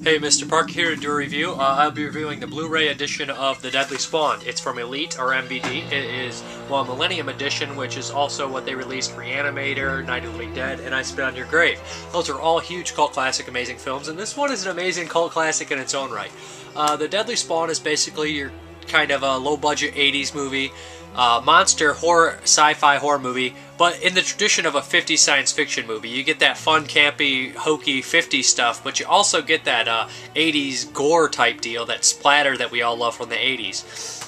Hey, Mrparka here to do a review. I'll be reviewing the Blu-ray edition of The Deadly Spawn. It's from Elite, or MVD. It is, well, Millennium Edition, which is also what they released Reanimator, Night of the Living Dead, and I Spit on Your Grave. Those are all huge cult classic amazing films, and this one is an amazing cult classic in its own right. The Deadly Spawn is basically your kind of a low-budget 80s movie, monster horror, sci-fi horror movie, but in the tradition of a 50s science fiction movie. You get that fun, campy, hokey 50s stuff, but you also get that 80s gore type deal, that splatter that we all love from the 80s.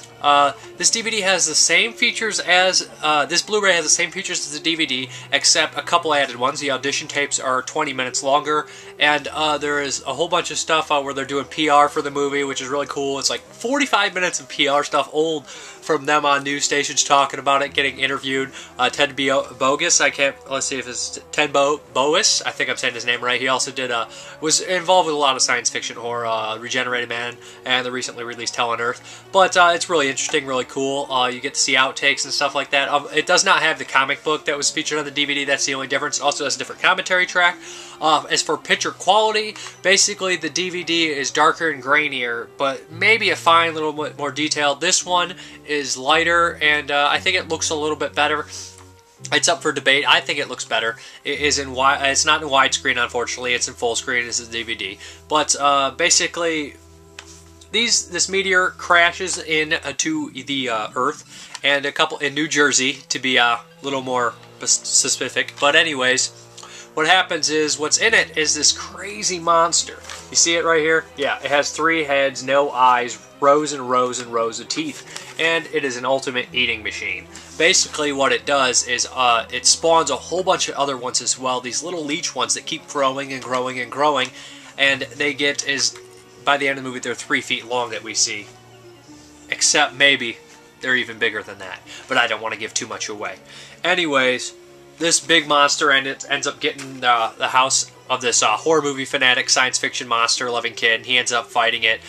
This DVD has the same features as, this Blu-ray has the same features as the DVD, except a couple added ones. The audition tapes are 20 minutes longer, and there is a whole bunch of stuff where they're doing PR for the movie, which is really cool. It's like 45 minutes of PR stuff, old from them on news stations talking about it, getting interviewed. Ted Bogus, let's see if it's Ted Boas, I think I'm saying his name right. He also was involved with a lot of science fiction horror, Regenerated Man, and the recently released Hell on Earth. But it's really interesting, really cool. You get to see outtakes and stuff like that. It does not have the comic book that was featured on the DVD. That's the only difference. It also has a different commentary track. As for picture quality, basically the DVD is darker and grainier, but maybe a fine little bit more detailed. This one is lighter, and I think it looks a little bit better. It's up for debate. I think it looks better. It's not in widescreen, unfortunately. It's in full screen. This is DVD. But basically, this meteor crashes into the Earth, and in New Jersey, to be a little more specific. But anyways, what happens is, what's in it is this crazy monster. You see it right here? Yeah, it has 3 heads, no eyes, rows and rows and rows of teeth, and it is an ultimate eating machine. Basically what it does is it spawns a whole bunch of other ones as well, these little leech ones that keep growing and growing and growing, and they get, by the end of the movie, they're 3 feet long that we see. Except maybe they're even bigger than that, but I don't want to give too much away. Anyways, this big monster ends up getting the house of this horror movie fanatic, science fiction monster-loving kid. He ends up fighting it.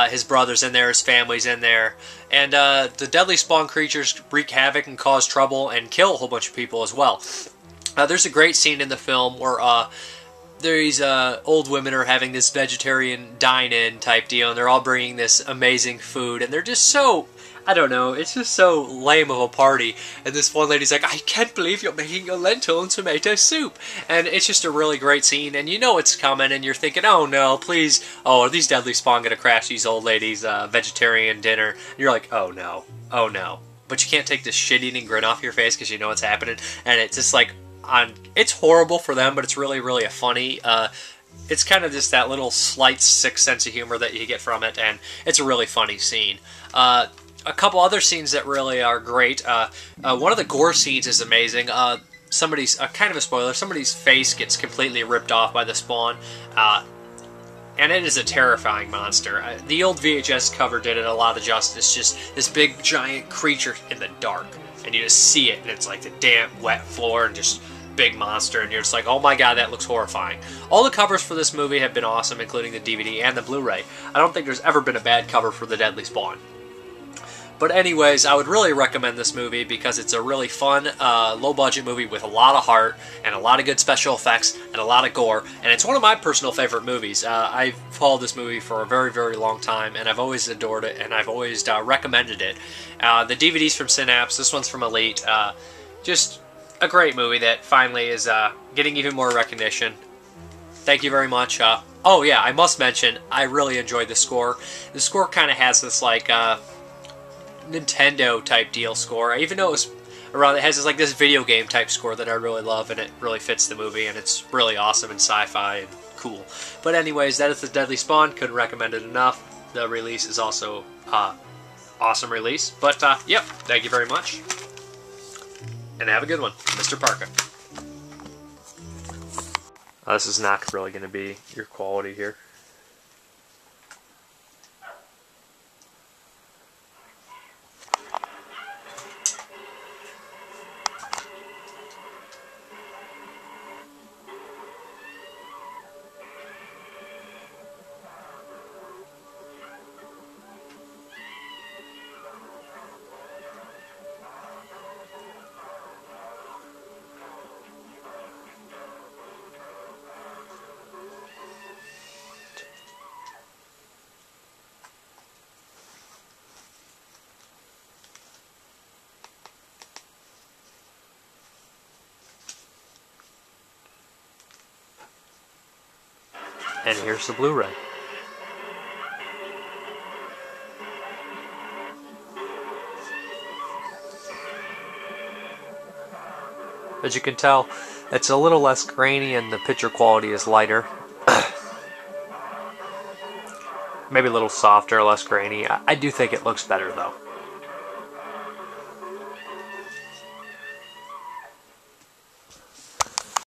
His brother's in there, his family's in there. And the deadly spawn creatures wreak havoc and cause trouble and kill a whole bunch of people as well. There's a great scene in the film where these old women are having this vegetarian dine-in type deal, and they're all bringing this amazing food, and they're just so, I don't know, it's just so lame of a party. And this one lady's like, I can't believe you're making a lentil and tomato soup. And it's just a really great scene, and you know it's coming, and you're thinking, oh no, please, are these deadly spawn going to crash these old ladies' vegetarian dinner? And you're like, oh no, oh no. But you can't take this shit-eating grin off your face because you know what's happening, and it's just like, it's horrible for them, but it's really, really funny. It's kind of just that little slight sick sense of humor that you get from it, and it's a really funny scene. A couple other scenes that really are great. One of the gore scenes is amazing. Somebody's, kind of a spoiler, somebody's face gets completely ripped off by the spawn. And it is a terrifying monster. The old VHS cover did it a lot of justice. Just this big, giant creature in the dark. And you just see it, and it's like the damp, wet floor, and just big monster, and you're just like, oh my god, that looks horrifying. All the covers for this movie have been awesome, including the DVD and the Blu-ray. I don't think there's ever been a bad cover for The Deadly Spawn. But anyways, I would really recommend this movie because it's a really fun, low-budget movie with a lot of heart and a lot of good special effects and a lot of gore. And it's one of my personal favorite movies. I've followed this movie for a very, very long time, and I've always adored it, and I've always recommended it. The DVD's from Synapse. This one's from Elite. Just a great movie that finally is getting even more recognition. Thank you very much. Oh yeah, I must mention, I really enjoyed the score. The score kind of has this like Nintendo type deal score, even though it has this video game type score that I really love, and it really fits the movie, and it's really awesome and sci-fi and cool. But anyways, that is The Deadly Spawn. Couldn't recommend it enough. The release is also awesome release. But yep, thank you very much, and have a good one, Mrparka. This is not really going to be your quality here. And here's the Blu-ray. As you can tell, it's a little less grainy and the picture quality is lighter. Maybe a little softer, less grainy. I do think it looks better though.